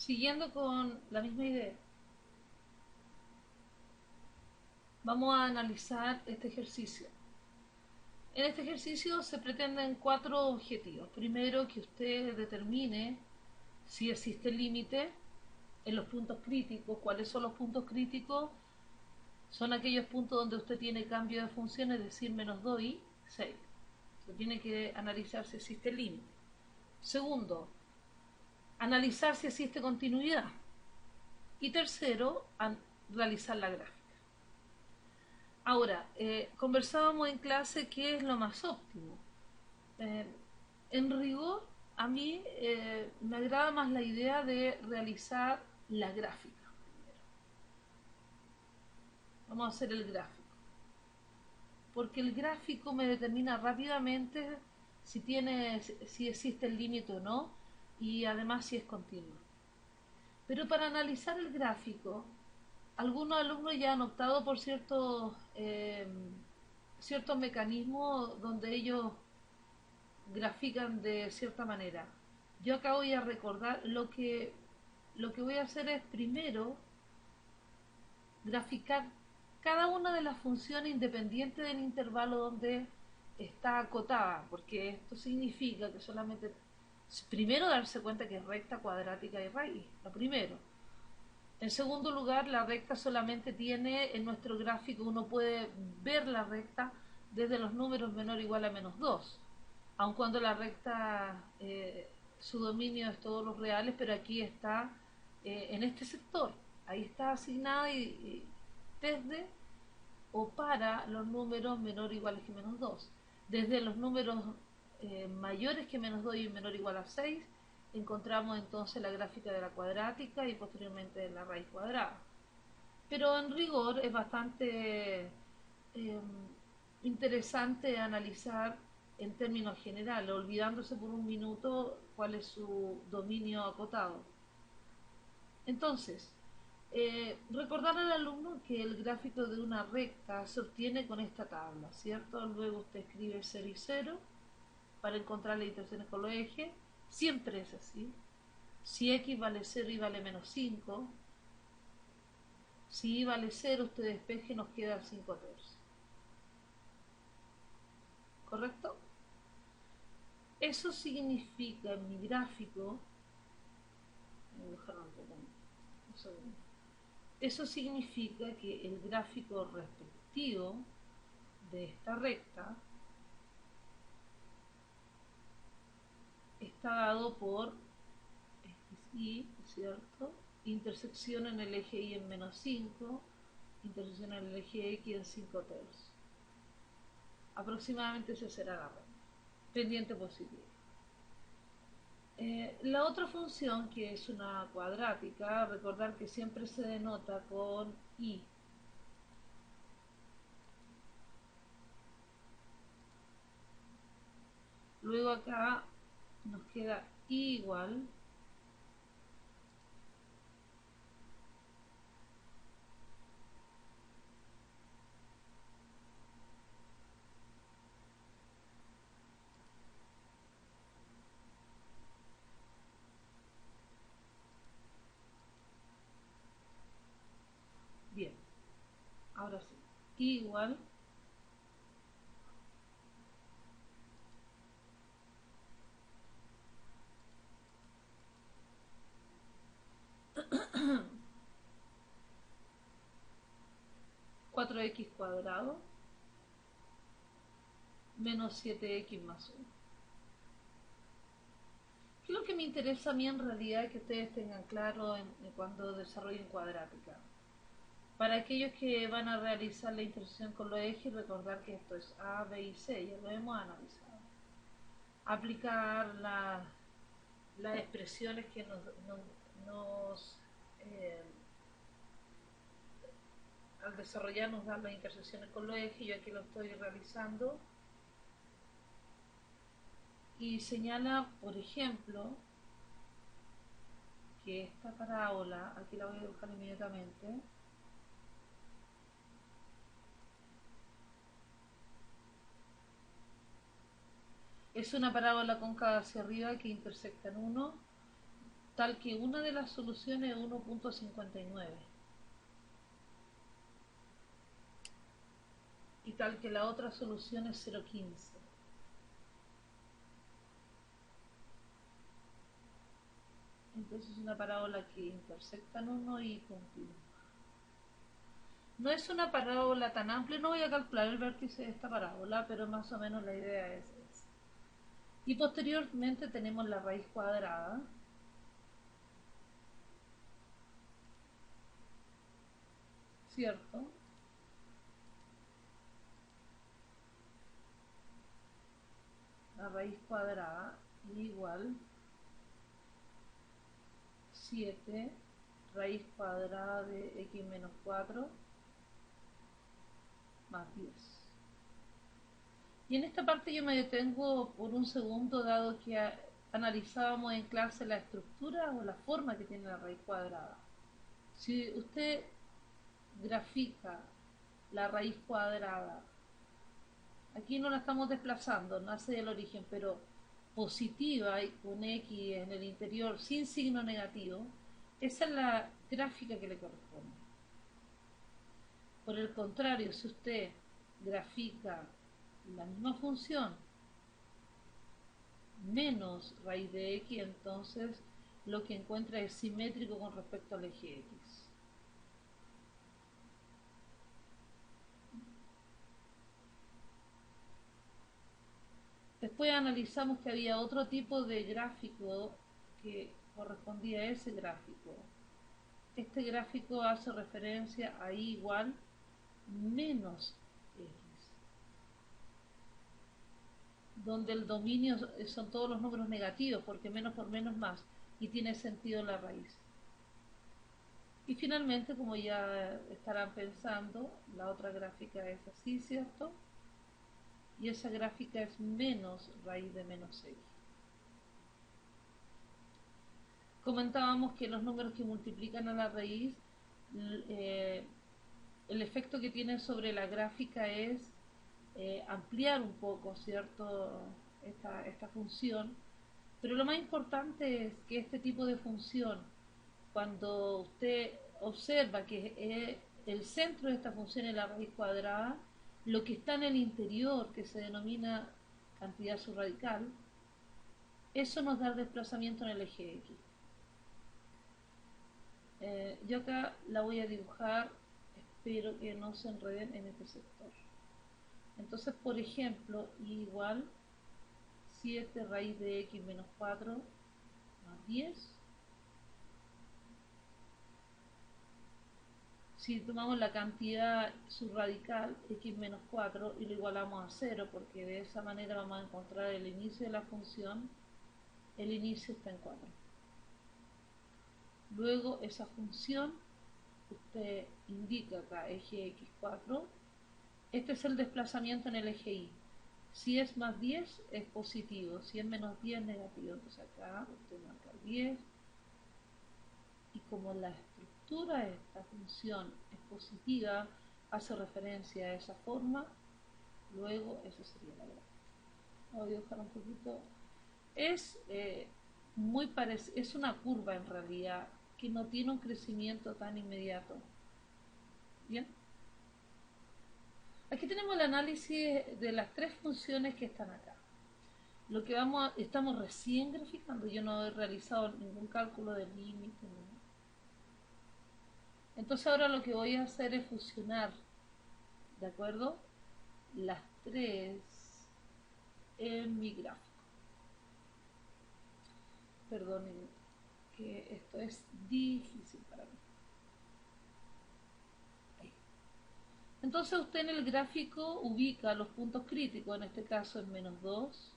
Siguiendo con la misma idea, vamos a analizar este ejercicio. En este ejercicio se pretenden cuatro objetivos. Primero, que usted determine si existe límite en los puntos críticos. ¿Cuáles son los puntos críticos? Son aquellos puntos donde usted tiene cambio de función, es decir, menos 2 y 6. Usted tiene que analizar si existe límite. Segundo, analizar si existe continuidad. Y tercero, realizar la gráfica. Ahora, conversábamos en clase qué es lo más óptimo. Eh, en rigor, a mí me agrada más la idea de realizar la gráfica. Vamos a hacer el gráfico. Porque el gráfico me determina rápidamente si existe el límite o no, y además si es continuo. Pero para analizar el gráfico, algunos alumnos ya han optado por ciertos mecanismos donde ellos grafican de cierta manera. Yo acá voy a recordar lo que voy a hacer es primero graficar cada una de las funciones independiente del intervalo donde está acotada, porque esto significa que solamente primero darse cuenta que es recta, cuadrática y raíz, lo primero. En segundo lugar, la recta solamente tiene en nuestro gráfico, uno puede ver la recta desde los números menor o igual a menos 2, aun cuando la recta, su dominio es todos los reales, pero aquí está en este sector, ahí está asignada y desde o para los números menor o iguales que menos 2. Desde los números mayores que menos 2 y menor o igual a 6, encontramos entonces la gráfica de la cuadrática y posteriormente la raíz cuadrada. Pero en rigor es bastante eh, interesante analizar en términos generales, olvidándose por un minuto cuál es su dominio acotado. Entonces, recordar al alumno que el gráfico de una recta se obtiene con esta tabla, ¿cierto? Luego usted escribe 0 y 0 para encontrar las intersecciones con los ejes. Siempre es así. Si x vale 0 y vale menos 5, si y vale 0, usted despeje y nos queda 5 tercios. ¿Correcto? Eso significa en mi gráfico, voy a dejar un segundo. Eso significa que el gráfico respectivo de esta recta está dado por y, ¿cierto? Intersección en el eje Y en menos 5, intersección en el eje X en 5 tercios. Aproximadamente esa será la recta. Pendiente positiva. La otra función, que es una cuadrática, recordar que siempre se denota con I. Luego acá nos queda I igual bien. Ahora sí, I igual 4x cuadrado menos 7x más 1. ¿Qué es lo que me interesa a mí en realidad que ustedes tengan claro cuando desarrollen cuadrática? Para aquellos que van a realizar la intersección con los ejes, recordar que esto es A, B y C, ya lo hemos analizado. Aplicar las expresiones que nos eh, al desarrollar nos dan las intersecciones con los ejes, yo aquí lo estoy realizando. Y señala, por ejemplo, que esta parábola, aquí la voy a buscar inmediatamente, es una parábola cóncava hacia arriba que intersecta en 1, tal que una de las soluciones es 1.59 y tal que la otra solución es 0.15. Entonces es una parábola que intersectan uno y continúa. No es una parábola tan amplia, no voy a calcular el vértice de esta parábola, pero más o menos la idea es esa. Y posteriormente tenemos la raíz cuadrada, ¿cierto? La raíz cuadrada igual 7 raíz cuadrada de x menos 4 más 10. Y en esta parte yo me detengo por un segundo, dado que analizábamos en clase la estructura o la forma que tiene la raíz cuadrada. Si usted grafica la raíz cuadrada, aquí no la estamos desplazando, nace del origen, pero positiva y con x en el interior sin signo negativo, esa es la gráfica que le corresponde. Por el contrario, si usted grafica la misma función menos raíz de x, entonces lo que encuentra es simétrico con respecto al eje x. Después analizamos que había otro tipo de gráfico que correspondía a ese gráfico. Este gráfico hace referencia a y igual menos x, donde el dominio son todos los números negativos, porque menos por menos más, y tiene sentido la raíz. Y finalmente, como ya estarán pensando, la otra gráfica es así, ¿cierto? Y esa gráfica es menos raíz de menos x. Comentábamos que los números que multiplican a la raíz, el efecto que tienen sobre la gráfica es ampliar un poco, ¿cierto?, esta función. Pero lo más importante es que este tipo de función, cuando usted observa que el centro de esta función es la raíz cuadrada, lo que está en el interior, que se denomina cantidad subradical, eso nos da el desplazamiento en el eje X. Yo acá la voy a dibujar, espero que no se enreden en este sector. Entonces, por ejemplo, y igual 7 raíz de x menos 4 más 10. Si tomamos la cantidad subradical x menos 4 y lo igualamos a 0, porque de esa manera vamos a encontrar el inicio de la función, el inicio está en 4. Luego esa función, usted indica acá eje x4, este es el desplazamiento en el eje y. Si es más 10 es positivo, si es menos 10 es negativo. Entonces acá usted marca 10 y como la estructura de esta función es positiva, hace referencia a esa forma, luego eso sería la gráfica. Voy a dibujar un poquito. Es es una curva en realidad que no tiene un crecimiento tan inmediato. Bien. Aquí tenemos el análisis de las tres funciones que están acá. Lo que estamos recién graficando, yo no he realizado ningún cálculo de límite. Entonces ahora lo que voy a hacer es fusionar, ¿de acuerdo?, las tres en mi gráfico. Perdonen que esto es difícil para mí. Ahí. Entonces usted en el gráfico ubica los puntos críticos, en este caso es menos 2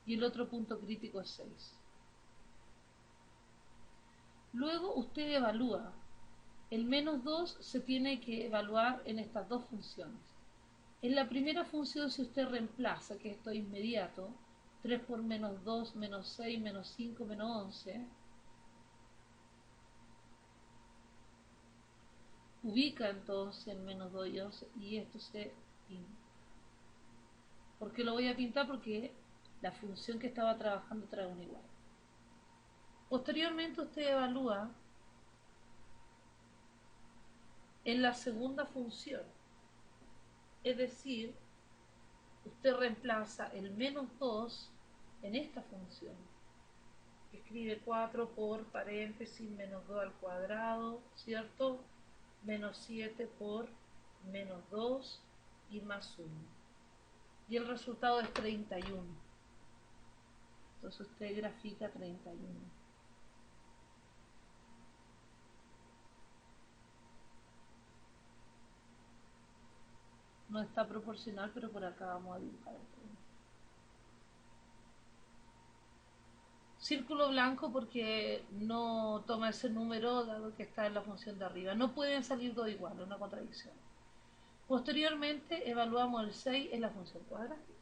y el otro punto crítico es 6. Luego usted evalúa. El menos 2 se tiene que evaluar en estas dos funciones. En la primera función, si usted reemplaza, que esto es inmediato, 3 por menos 2, menos 6, menos 5, menos 11, ubica entonces el menos 2 y 11 y esto se pinta. ¿Por qué lo voy a pintar? Porque la función que estaba trabajando trae un igual. Posteriormente usted evalúa en la segunda función, es decir, usted reemplaza el menos 2 en esta función. Escribe 4 por paréntesis menos 2 al cuadrado, ¿cierto? Menos 7 por menos 2 y más 1. Y el resultado es 31. Entonces usted grafica 31. No está proporcional, pero por acá vamos a dibujar el 31. Círculo blanco porque no toma ese número dado que está en la función de arriba. No pueden salir dos iguales, una contradicción. Posteriormente evaluamos el 6 en la función cuadrática.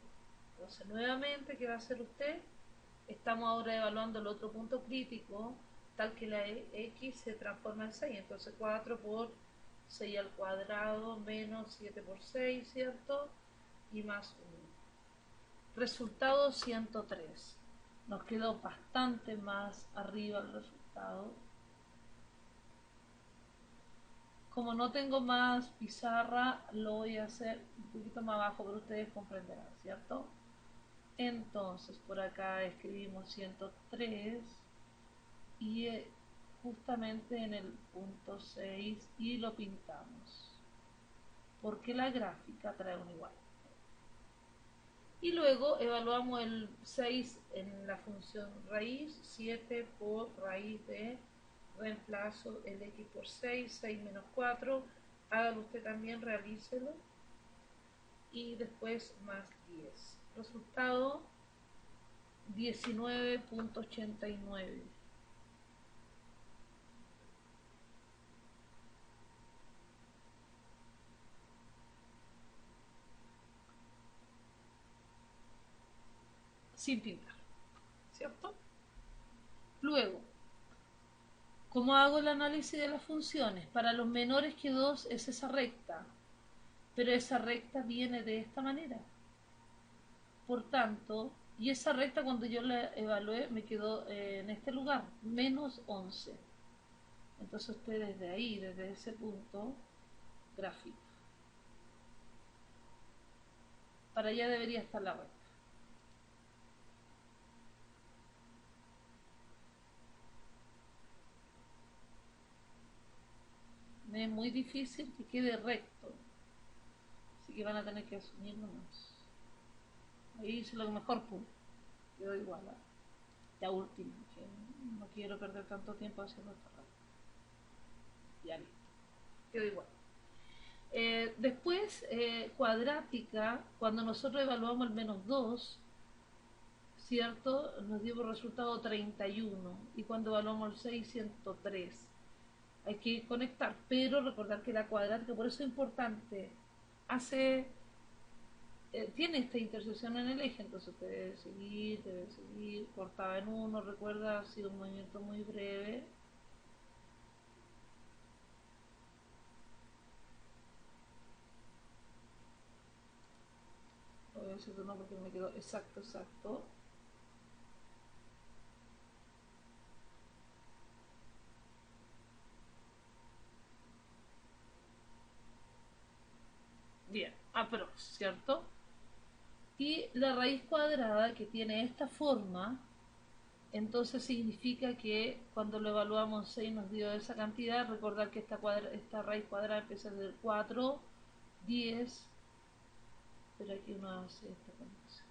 Entonces nuevamente, ¿qué va a hacer usted? Estamos ahora evaluando el otro punto crítico, tal que la x se transforma en 6. Entonces 4 por 6 al cuadrado menos 7 por 6, ¿cierto? Y más 1. Resultado 103. Nos quedó bastante más arriba el resultado. Como no tengo más pizarra, lo voy a hacer un poquito más abajo, pero ustedes comprenderán, ¿cierto? Entonces, por acá escribimos 103 y justamente en el punto 6 y lo pintamos. Porque la gráfica trae un igual. Y luego evaluamos el 6 en la función raíz, 7 por raíz de reemplazo el x por 6, 6 menos 4, hágalo usted también, realícelo, y después más 10. Resultado 19.89. Sin pintar, ¿cierto? Luego, ¿cómo hago el análisis de las funciones? Para los menores que 2 es esa recta, pero esa recta viene de esta manera. Por tanto, y esa recta cuando yo la evalué me quedó en este lugar, menos 11. Entonces usted desde ahí, desde ese punto, grafica. Para allá debería estar la recta. Me es muy difícil que quede recto, así que van a tener que asumir nomás. Ahí hice lo mejor punto, quedó igual a la última, que no quiero perder tanto tiempo haciendo esta recta. Ya listo, quedó igual. Después, cuadrática, cuando nosotros evaluamos el menos 2, ¿cierto? Nos dio por resultado 31 y cuando evaluamos el 6, 103. Hay que conectar, pero recordar que la cuadrática, por eso es importante, tiene esta intersección en el eje, entonces usted debe seguir, cortaba en uno, recuerda, ha sido un movimiento muy breve. Lo voy a hacer de nuevo porque me quedó exacto. Bien, aprox, ¿cierto? Y la raíz cuadrada que tiene esta forma, entonces significa que cuando lo evaluamos 6 nos dio esa cantidad. Recordar que esta raíz cuadrada empieza desde el 4, 10, pero aquí uno hace esta conexión.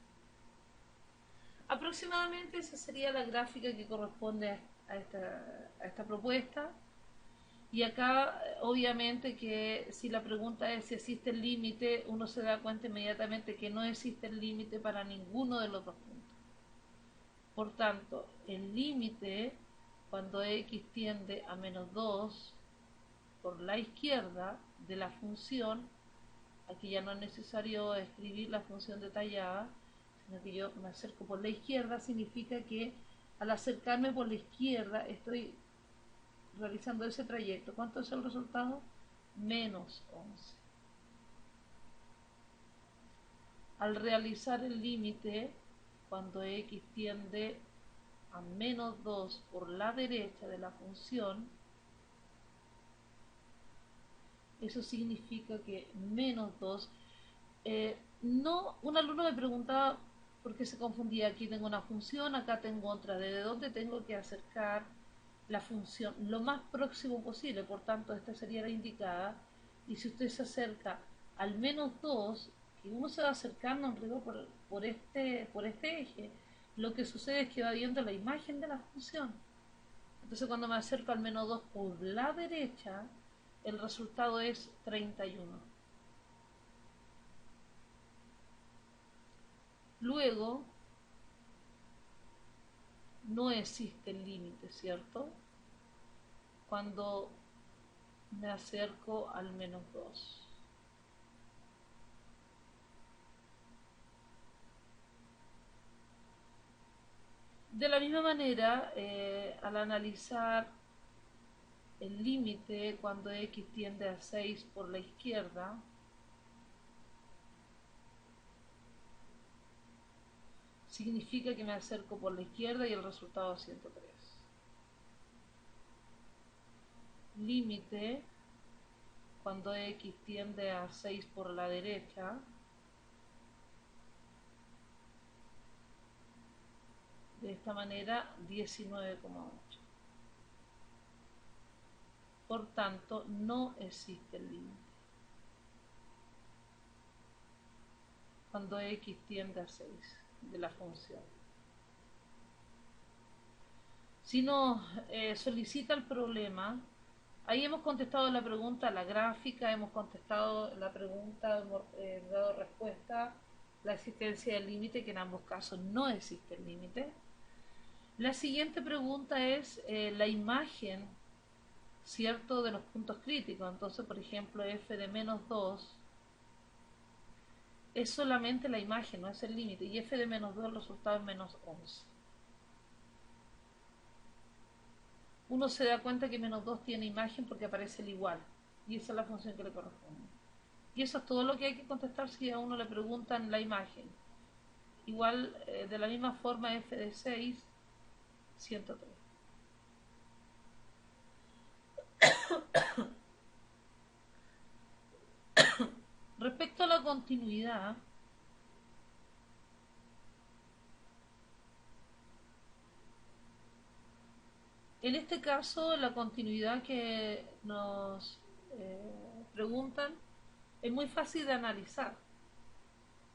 Aproximadamente esa sería la gráfica que corresponde a esta propuesta. Y acá, obviamente, que si la pregunta es si existe el límite, uno se da cuenta inmediatamente que no existe el límite para ninguno de los dos puntos. Por tanto, el límite, cuando x tiende a menos 2 por la izquierda de la función, aquí ya no es necesario escribir la función detallada, sino que yo me acerco por la izquierda, significa que al acercarme por la izquierda estoy realizando ese trayecto. ¿Cuánto es el resultado? Menos 11. Al realizar el límite, cuando x tiende a menos 2 por la derecha de la función, eso significa que menos 2, no, un alumno me preguntaba por qué se confundía, aquí tengo una función, acá tengo otra, ¿de dónde tengo que acercar la función? Lo más próximo posible, por tanto esta sería la indicada, y si usted se acerca al menos 2, que uno se va acercando en rigor por este eje, lo que sucede es que va viendo la imagen de la función. Entonces cuando me acerco al menos 2 por la derecha, el resultado es 31. Luego, no existe el límite, ¿cierto? Cuando me acerco al menos 2. De la misma manera, al analizar el límite cuando x tiende a 6 por la izquierda, significa que me acerco por la izquierda y el resultado es 103. Límite cuando x tiende a 6 por la derecha, de esta manera 19,8. Por tanto, no existe el límite cuando x tiende a 6 de la función. Si nos solicita el problema, ahí hemos contestado la pregunta, la gráfica, hemos contestado la pregunta, hemos dado respuesta, la existencia del límite, que en ambos casos no existe el límite. La siguiente pregunta es la imagen, ¿cierto?, de los puntos críticos. Entonces, por ejemplo, f de menos 2 es solamente la imagen, no es el límite, y f de menos 2 el resultado es menos 11. Uno se da cuenta que menos 2 tiene imagen porque aparece el igual, y esa es la función que le corresponde. Y eso es todo lo que hay que contestar si a uno le preguntan la imagen. Igual, de la misma forma, f de 6, 103. Respecto a la continuidad, en este caso la continuidad que nos preguntan es muy fácil de analizar,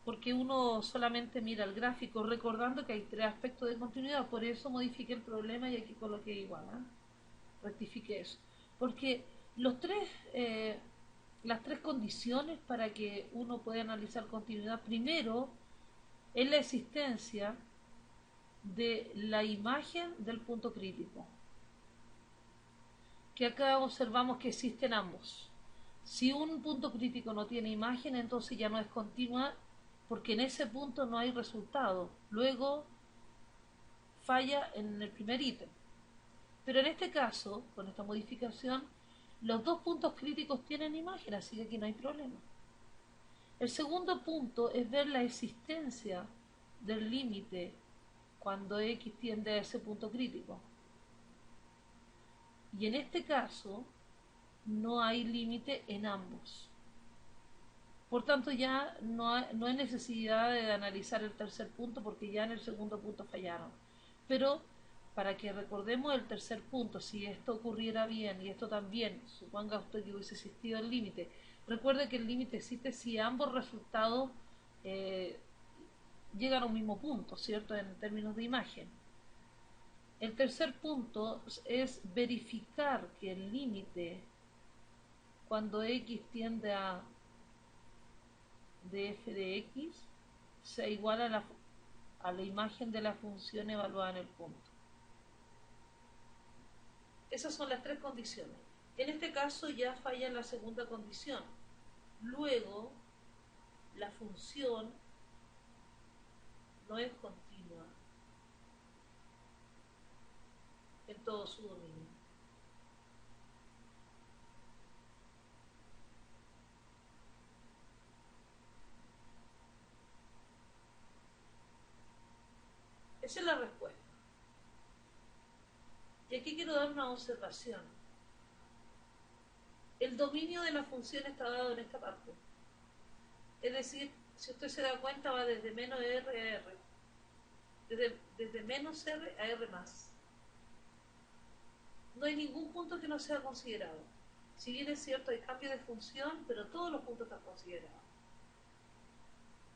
porque uno solamente mira el gráfico recordando que hay tres aspectos de continuidad. Por eso modifiqué el problema y aquí coloqué igual, ¿eh? Rectifiqué eso, porque eh, las tres condiciones para que uno pueda analizar continuidad, primero es la existencia de la imagen del punto crítico, que acá observamos que existen ambos. Si un punto crítico no tiene imagen, entonces ya no es continua, porque en ese punto no hay resultado. Luego falla en el primer ítem. Pero en este caso, con esta modificación, los dos puntos críticos tienen imagen, así que aquí no hay problema. El segundo punto es ver la existencia del límite cuando x tiende a ese punto crítico. Y en este caso, no hay límite en ambos. Por tanto, ya no hay necesidad de analizar el tercer punto, porque ya en el segundo punto fallaron. Pero para que recordemos el tercer punto, si esto ocurriera bien y esto también, suponga usted que hubiese existido el límite, recuerde que el límite existe si ambos resultados eh, llegan a un mismo punto, ¿cierto?, en términos de imagen. El tercer punto es verificar que el límite cuando x tiende a de f de x sea igual a la imagen de la función evaluada en el punto. Esas son las tres condiciones. En este caso ya falla la segunda condición. Luego, la función no es continua en todo su dominio. Esa es la respuesta. Y aquí quiero dar una observación. El dominio de la función está dado en esta parte. Es decir, si usted se da cuenta, va desde menos R a R. Desde menos R a R más. No hay ningún punto que no sea considerado. Si bien es cierto, hay cambio de función, pero todos los puntos están considerados.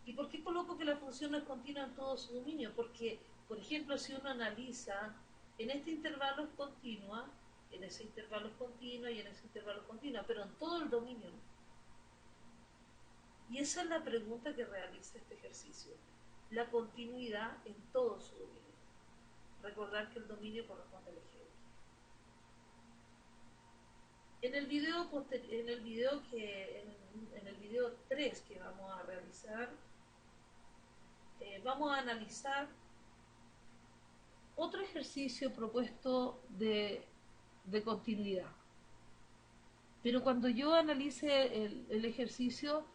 ¿Y por qué coloco que la función no es continua en todo su dominio? Porque, por ejemplo, si uno analiza, en este intervalo es continua, en ese intervalo es continua y en ese intervalo es continua, pero en todo el dominio no. Y esa es la pregunta que realiza este ejercicio. La continuidad en todo su dominio. Recordar que el dominio corresponde al eje. En el video, en el video 3 que vamos a realizar, vamos a analizar otro ejercicio propuesto de continuidad. Pero cuando yo analice el ejercicio,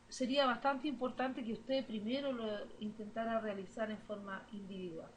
sería bastante importante que usted primero lo intentara realizar en forma individual.